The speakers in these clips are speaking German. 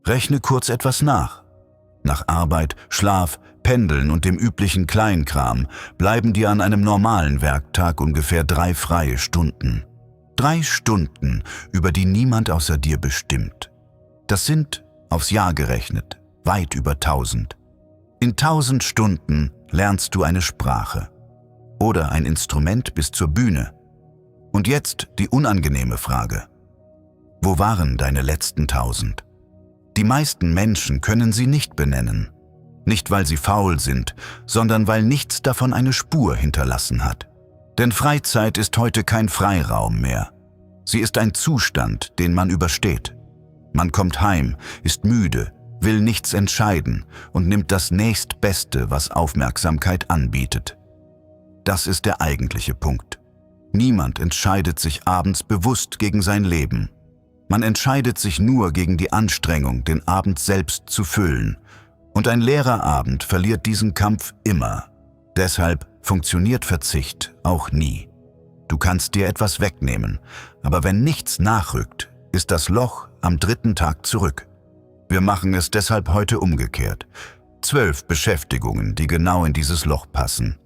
Rechne kurz etwas nach. Nach Arbeit, Schlaf, Pendeln und dem üblichen Kleinkram bleiben dir an einem normalen Werktag ungefähr 3 freie Stunden. 3 Stunden, über die niemand außer dir bestimmt. Das sind, aufs Jahr gerechnet, weit über 1000. In 1000 Stunden lernst du eine Sprache oder ein Instrument bis zur Bühne. Und jetzt die unangenehme Frage. Wo waren deine letzten 1000? Die meisten Menschen können sie nicht benennen. Nicht, weil sie faul sind, sondern weil nichts davon eine Spur hinterlassen hat. Denn Freizeit ist heute kein Freiraum mehr. Sie ist ein Zustand, den man übersteht. Man kommt heim, ist müde, will nichts entscheiden und nimmt das nächstbeste, was Aufmerksamkeit anbietet. Das ist der eigentliche Punkt. Niemand entscheidet sich abends bewusst gegen sein Leben. Man entscheidet sich nur gegen die Anstrengung, den Abend selbst zu füllen. Und ein leerer Abend verliert diesen Kampf immer. Deshalb funktioniert Verzicht auch nie. Du kannst dir etwas wegnehmen, aber wenn nichts nachrückt, ist das Loch am 3. Tag zurück. Wir machen es deshalb heute umgekehrt. 12 Beschäftigungen, die genau in dieses Loch passen.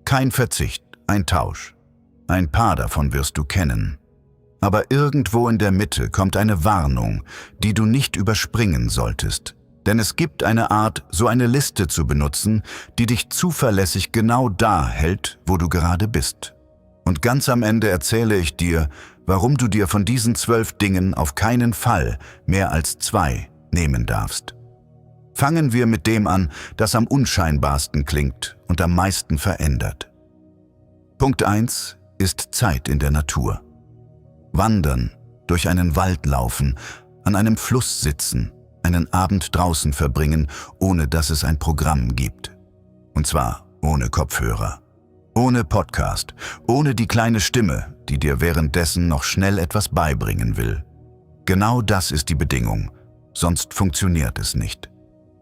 Kein Verzicht, ein Tausch. Ein paar davon wirst du kennen. Aber irgendwo in der Mitte kommt eine Warnung, die du nicht überspringen solltest. Denn es gibt eine Art, so eine Liste zu benutzen, die dich zuverlässig genau da hält, wo du gerade bist. Und ganz am Ende erzähle ich dir, warum du dir von diesen 12 Dingen auf keinen Fall mehr als 2 nehmen darfst. Fangen wir mit dem an, das am unscheinbarsten klingt und am meisten verändert. Punkt 1 ist Zeit in der Natur. Wandern, durch einen Wald laufen, an einem Fluss sitzen, einen Abend draußen verbringen, ohne dass es ein Programm gibt. Und zwar ohne Kopfhörer, ohne Podcast, ohne die kleine Stimme, die dir währenddessen noch schnell etwas beibringen will. Genau das ist die Bedingung, sonst funktioniert es nicht.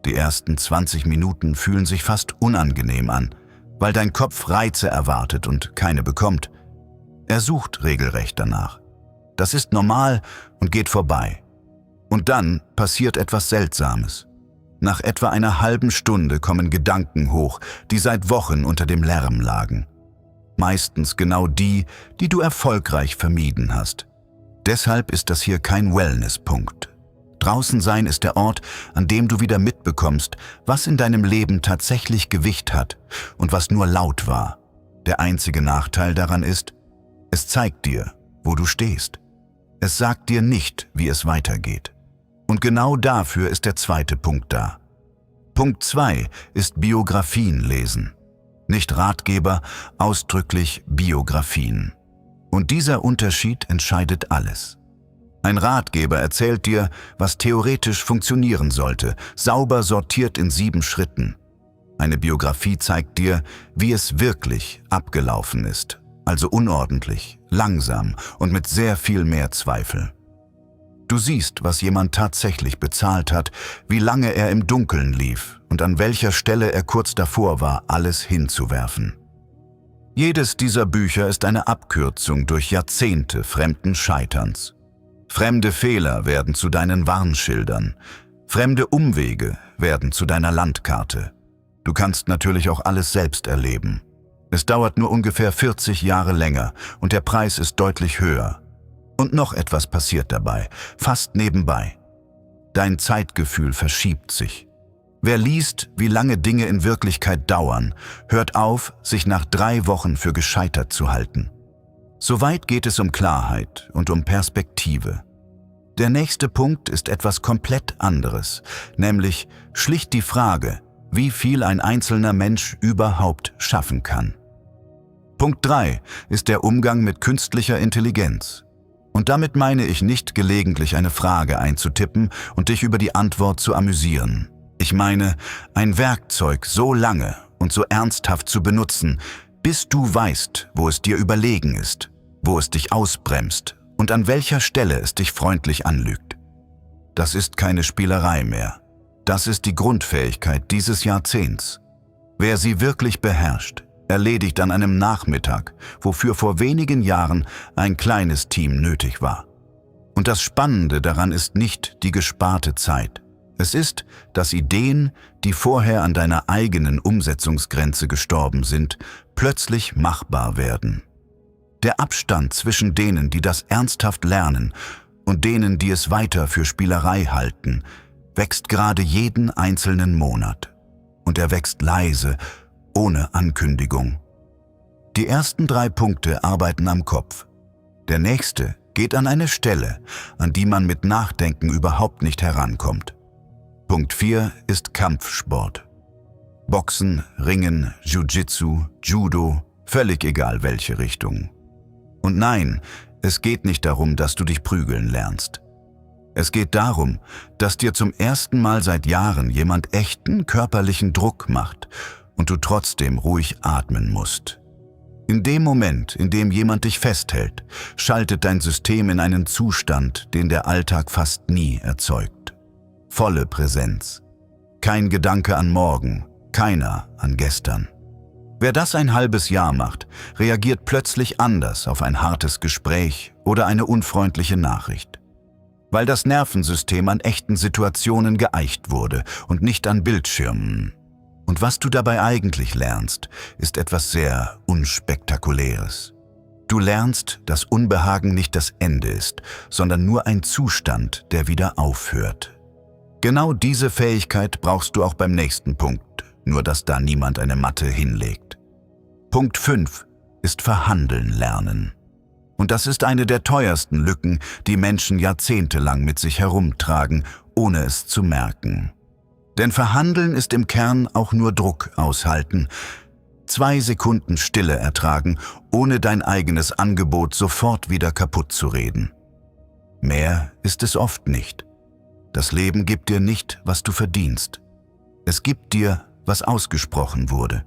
Die ersten 20 Minuten fühlen sich fast unangenehm an, weil dein Kopf Reize erwartet und keine bekommt. Er sucht regelrecht danach. Das ist normal und geht vorbei. Und dann passiert etwas Seltsames. Nach etwa einer halben Stunde kommen Gedanken hoch, die seit Wochen unter dem Lärm lagen. Meistens genau die, die du erfolgreich vermieden hast. Deshalb ist das hier kein Wellness-Punkt. Draußen sein ist der Ort, an dem du wieder mitbekommst, was in deinem Leben tatsächlich Gewicht hat und was nur laut war. Der einzige Nachteil daran ist, es zeigt dir, wo du stehst. Es sagt dir nicht, wie es weitergeht. Und genau dafür ist der zweite Punkt da. Punkt 2 ist Biografien lesen. Nicht Ratgeber, ausdrücklich Biografien. Und dieser Unterschied entscheidet alles. Ein Ratgeber erzählt dir, was theoretisch funktionieren sollte, sauber sortiert in 7 Schritten. Eine Biografie zeigt dir, wie es wirklich abgelaufen ist. Also unordentlich, langsam und mit sehr viel mehr Zweifel. Du siehst, was jemand tatsächlich bezahlt hat, wie lange er im Dunkeln lief und an welcher Stelle er kurz davor war, alles hinzuwerfen. Jedes dieser Bücher ist eine Abkürzung durch Jahrzehnte fremden Scheiterns. Fremde Fehler werden zu deinen Warnschildern. Fremde Umwege werden zu deiner Landkarte. Du kannst natürlich auch alles selbst erleben. Es dauert nur ungefähr 40 Jahre länger und der Preis ist deutlich höher. Und noch etwas passiert dabei, fast nebenbei. Dein Zeitgefühl verschiebt sich. Wer liest, wie lange Dinge in Wirklichkeit dauern, hört auf, sich nach 3 Wochen für gescheitert zu halten. Soweit geht es um Klarheit und um Perspektive. Der nächste Punkt ist etwas komplett anderes, nämlich schlicht die Frage, wie viel ein einzelner Mensch überhaupt schaffen kann. Punkt 3 ist der Umgang mit künstlicher Intelligenz. Und damit meine ich nicht gelegentlich eine Frage einzutippen und dich über die Antwort zu amüsieren. Ich meine, ein Werkzeug so lange und so ernsthaft zu benutzen, bis du weißt, wo es dir überlegen ist, wo es dich ausbremst und an welcher Stelle es dich freundlich anlügt. Das ist keine Spielerei mehr. Das ist die Grundfähigkeit dieses Jahrzehnts. Wer sie wirklich beherrscht, erledigt an einem Nachmittag, wofür vor wenigen Jahren ein kleines Team nötig war. Und das Spannende daran ist nicht die gesparte Zeit, Es ist, dass Ideen, die vorher an deiner eigenen Umsetzungsgrenze gestorben sind, plötzlich machbar werden. Der Abstand zwischen denen, die das ernsthaft lernen, und denen, die es weiter für Spielerei halten, wächst gerade jeden einzelnen Monat. Und er wächst leise, ohne Ankündigung. Die ersten 3 Punkte arbeiten am Kopf. Der nächste geht an eine Stelle, an die man mit Nachdenken überhaupt nicht herankommt. Punkt 4 ist Kampfsport. Boxen, Ringen, Jiu-Jitsu, Judo, völlig egal welche Richtung. Und nein, es geht nicht darum, dass du dich prügeln lernst. Es geht darum, dass dir zum ersten Mal seit Jahren jemand echten körperlichen Druck macht und du trotzdem ruhig atmen musst. In dem Moment, in dem jemand dich festhält, schaltet dein System in einen Zustand, den der Alltag fast nie erzeugt. Volle Präsenz. Kein Gedanke an morgen, keiner an gestern. Wer das ein halbes Jahr macht, reagiert plötzlich anders auf ein hartes Gespräch oder eine unfreundliche Nachricht. Weil das Nervensystem an echten Situationen geeicht wurde und nicht an Bildschirmen. Und was du dabei eigentlich lernst, ist etwas sehr Unspektakuläres. Du lernst, dass Unbehagen nicht das Ende ist, sondern nur ein Zustand, der wieder aufhört. Genau diese Fähigkeit brauchst du auch beim nächsten Punkt, nur dass da niemand eine Matte hinlegt. Punkt 5 ist Verhandeln lernen. Und das ist eine der teuersten Lücken, die Menschen jahrzehntelang mit sich herumtragen, ohne es zu merken. Denn Verhandeln ist im Kern auch nur Druck aushalten, 2 Sekunden Stille ertragen, ohne dein eigenes Angebot sofort wieder kaputt zu reden. Mehr ist es oft nicht. Das Leben gibt dir nicht, was du verdienst. Es gibt dir, was ausgesprochen wurde.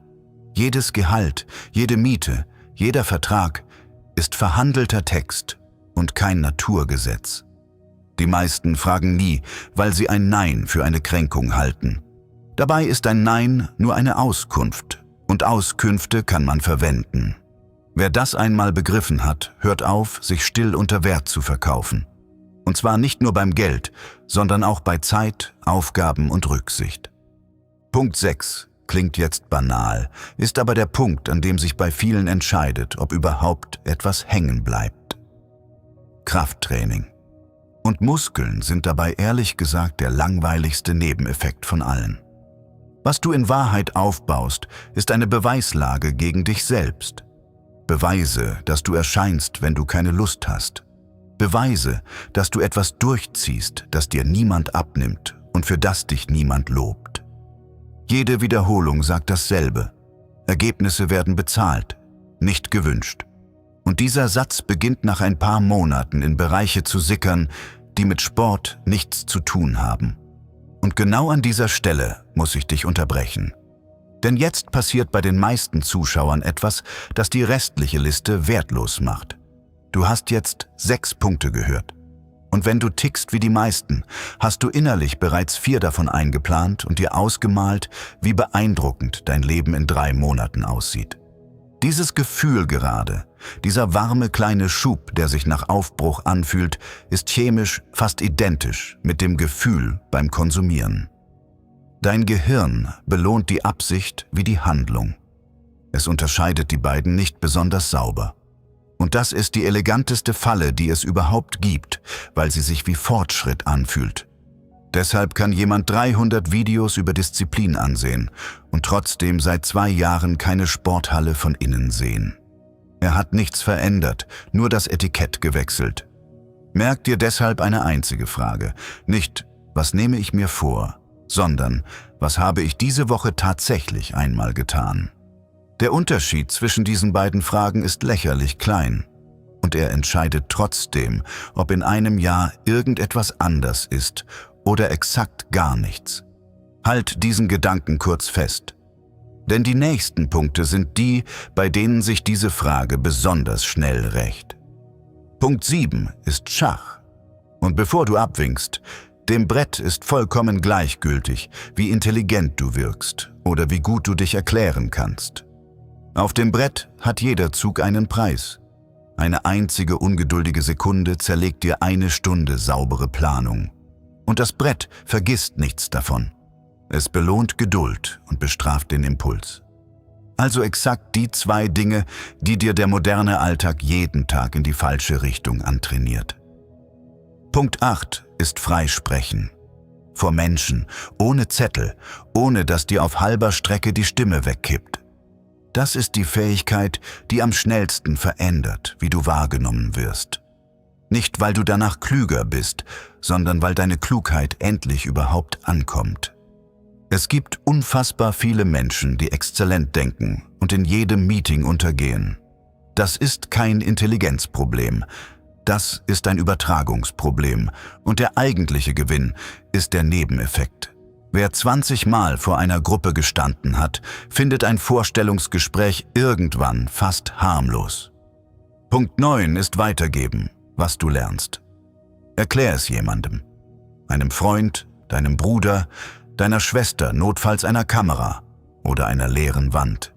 Jedes Gehalt, jede Miete, jeder Vertrag ist verhandelter Text und kein Naturgesetz. Die meisten fragen nie, weil sie ein Nein für eine Kränkung halten. Dabei ist ein Nein nur eine Auskunft und Auskünfte kann man verwenden. Wer das einmal begriffen hat, hört auf, sich still unter Wert zu verkaufen. Und zwar nicht nur beim Geld, sondern auch bei Zeit, Aufgaben und Rücksicht. Punkt 6 klingt jetzt banal, ist aber der Punkt, an dem sich bei vielen entscheidet, ob überhaupt etwas hängen bleibt. Krafttraining. Und Muskeln sind dabei ehrlich gesagt der langweiligste Nebeneffekt von allen. Was du in Wahrheit aufbaust, ist eine Beweislage gegen dich selbst. Beweise, dass du erscheinst, wenn du keine Lust hast. Beweise, dass du etwas durchziehst, das dir niemand abnimmt und für das dich niemand lobt. Jede Wiederholung sagt dasselbe. Ergebnisse werden bezahlt, nicht gewünscht. Und dieser Satz beginnt nach ein paar Monaten in Bereiche zu sickern, die mit Sport nichts zu tun haben. Und genau an dieser Stelle muss ich dich unterbrechen. Denn jetzt passiert bei den meisten Zuschauern etwas, das die restliche Liste wertlos macht. Du hast jetzt 6 Punkte gehört. Und wenn du tickst wie die meisten, hast du innerlich bereits 4 davon eingeplant und dir ausgemalt, wie beeindruckend dein Leben in 3 Monaten aussieht. Dieses Gefühl gerade, dieser warme kleine Schub, der sich nach Aufbruch anfühlt, ist chemisch fast identisch mit dem Gefühl beim Konsumieren. Dein Gehirn belohnt die Absicht wie die Handlung. Es unterscheidet die beiden nicht besonders sauber. Und das ist die eleganteste Falle, die es überhaupt gibt, weil sie sich wie Fortschritt anfühlt. Deshalb kann jemand 300 Videos über Disziplin ansehen und trotzdem seit 2 Jahren keine Sporthalle von innen sehen. Er hat nichts verändert, nur das Etikett gewechselt. Merk dir deshalb eine einzige Frage. Nicht, was nehme ich mir vor, sondern, was habe ich diese Woche tatsächlich einmal getan? Der Unterschied zwischen diesen beiden Fragen ist lächerlich klein. Und er entscheidet trotzdem, ob in einem Jahr irgendetwas anders ist oder exakt gar nichts. Halt diesen Gedanken kurz fest. Denn die nächsten Punkte sind die, bei denen sich diese Frage besonders schnell rächt. Punkt 7 ist Schach. Und bevor du abwinkst, dem Brett ist vollkommen gleichgültig, wie intelligent du wirkst oder wie gut du dich erklären kannst. Auf dem Brett hat jeder Zug einen Preis. Eine einzige ungeduldige Sekunde zerlegt dir 1 Stunde saubere Planung. Und das Brett vergisst nichts davon. Es belohnt Geduld und bestraft den Impuls. Also exakt die 2 Dinge, die dir der moderne Alltag jeden Tag in die falsche Richtung antrainiert. Punkt 8 ist Freisprechen. Vor Menschen, ohne Zettel, ohne dass dir auf halber Strecke die Stimme wegkippt. Das ist die Fähigkeit, die am schnellsten verändert, wie du wahrgenommen wirst. Nicht, weil du danach klüger bist, sondern weil deine Klugheit endlich überhaupt ankommt. Es gibt unfassbar viele Menschen, die exzellent denken und in jedem Meeting untergehen. Das ist kein Intelligenzproblem. Das ist ein Übertragungsproblem und der eigentliche Gewinn ist der Nebeneffekt. Wer 20 Mal vor einer Gruppe gestanden hat, findet ein Vorstellungsgespräch irgendwann fast harmlos. Punkt 9 ist Weitergeben, was du lernst. Erklär es jemandem. Einem Freund, deinem Bruder, deiner Schwester, notfalls einer Kamera oder einer leeren Wand.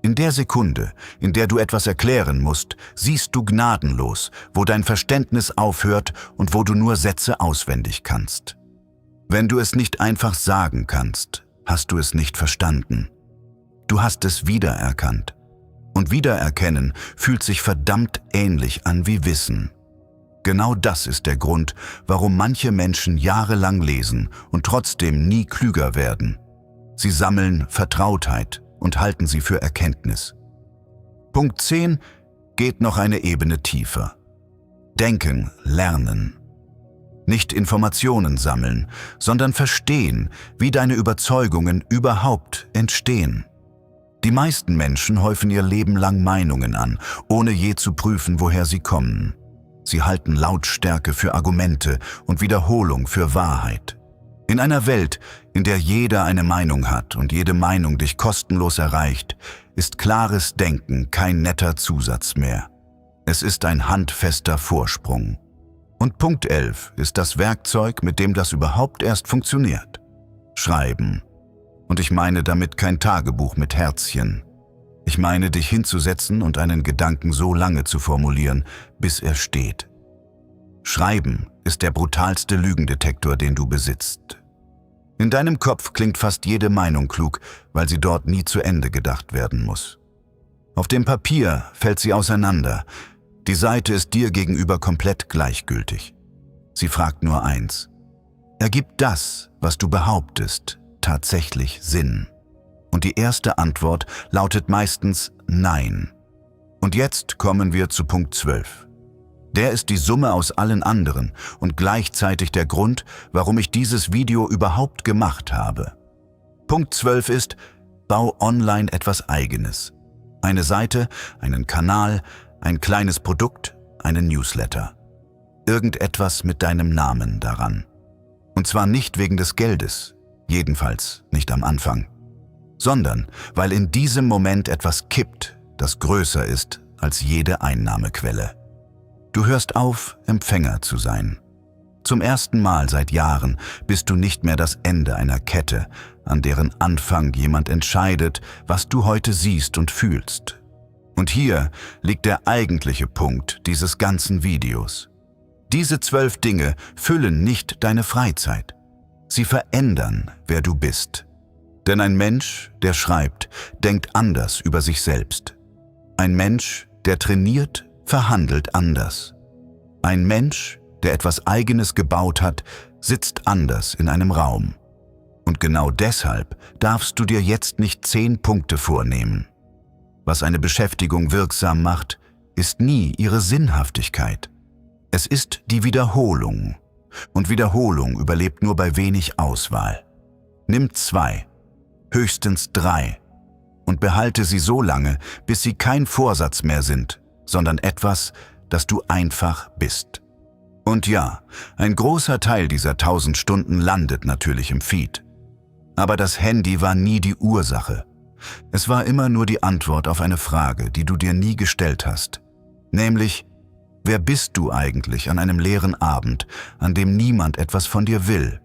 In der Sekunde, in der du etwas erklären musst, siehst du gnadenlos, wo dein Verständnis aufhört und wo du nur Sätze auswendig kannst. Wenn du es nicht einfach sagen kannst, hast du es nicht verstanden. Du hast es wiedererkannt. Und Wiedererkennen fühlt sich verdammt ähnlich an wie Wissen. Genau das ist der Grund, warum manche Menschen jahrelang lesen und trotzdem nie klüger werden. Sie sammeln Vertrautheit und halten sie für Erkenntnis. Punkt 10 geht noch eine Ebene tiefer. Denken, lernen. Nicht Informationen sammeln, sondern verstehen, wie deine Überzeugungen überhaupt entstehen. Die meisten Menschen häufen ihr Leben lang Meinungen an, ohne je zu prüfen, woher sie kommen. Sie halten Lautstärke für Argumente und Wiederholung für Wahrheit. In einer Welt, in der jeder eine Meinung hat und jede Meinung dich kostenlos erreicht, ist klares Denken kein netter Zusatz mehr. Es ist ein handfester Vorsprung. Und Punkt 11 ist das Werkzeug, mit dem das überhaupt erst funktioniert. Schreiben. Und ich meine damit kein Tagebuch mit Herzchen. Ich meine, dich hinzusetzen und einen Gedanken so lange zu formulieren, bis er steht. Schreiben ist der brutalste Lügendetektor, den du besitzt. In deinem Kopf klingt fast jede Meinung klug, weil sie dort nie zu Ende gedacht werden muss. Auf dem Papier fällt sie auseinander. Die Seite ist dir gegenüber komplett gleichgültig. Sie fragt nur eins: Ergibt das, was du behauptest, tatsächlich Sinn? Und die erste Antwort lautet meistens Nein. Und jetzt kommen wir zu Punkt 12. Der ist die Summe aus allen anderen und gleichzeitig der Grund, warum ich dieses Video überhaupt gemacht habe. Punkt 12 ist: Bau online etwas Eigenes. Eine Seite, einen Kanal, ein kleines Produkt, einen Newsletter. Irgendetwas mit deinem Namen daran. Und zwar nicht wegen des Geldes, jedenfalls nicht am Anfang, sondern weil in diesem Moment etwas kippt, das größer ist als jede Einnahmequelle. Du hörst auf, Empfänger zu sein. Zum ersten Mal seit Jahren bist du nicht mehr das Ende einer Kette, an deren Anfang jemand entscheidet, was du heute siehst und fühlst. Und hier liegt der eigentliche Punkt dieses ganzen Videos. Diese 12 Dinge füllen nicht deine Freizeit. Sie verändern, wer du bist. Denn ein Mensch, der schreibt, denkt anders über sich selbst. Ein Mensch, der trainiert, verhandelt anders. Ein Mensch, der etwas Eigenes gebaut hat, sitzt anders in einem Raum. Und genau deshalb darfst du dir jetzt nicht 10 Punkte vornehmen. Was eine Beschäftigung wirksam macht, ist nie ihre Sinnhaftigkeit. Es ist die Wiederholung. Und Wiederholung überlebt nur bei wenig Auswahl. Nimm 2, höchstens 3 und behalte sie so lange, bis sie kein Vorsatz mehr sind, sondern etwas, das du einfach bist. Und ja, ein großer Teil dieser 1000 Stunden landet natürlich im Feed. Aber das Handy war nie die Ursache. Es war immer nur die Antwort auf eine Frage, die du dir nie gestellt hast. Nämlich: Wer bist du eigentlich an einem leeren Abend, an dem niemand etwas von dir will?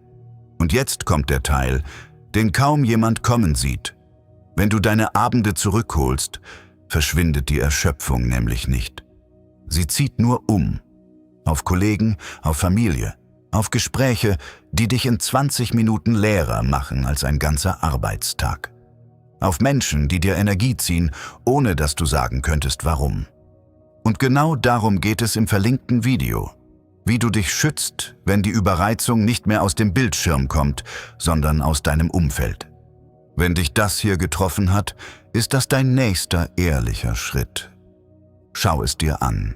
Und jetzt kommt der Teil, den kaum jemand kommen sieht. Wenn du deine Abende zurückholst, verschwindet die Erschöpfung nämlich nicht. Sie zieht nur um. Auf Kollegen, auf Familie, Auf Gespräche, die dich in 20 Minuten leerer machen als ein ganzer Arbeitstag. Auf Menschen, die dir Energie ziehen, ohne dass du sagen könntest, warum. Und genau darum geht es im verlinkten Video. Wie du dich schützt, wenn die Überreizung nicht mehr aus dem Bildschirm kommt, sondern aus deinem Umfeld. Wenn dich das hier getroffen hat, ist das dein nächster ehrlicher Schritt. Schau es dir an.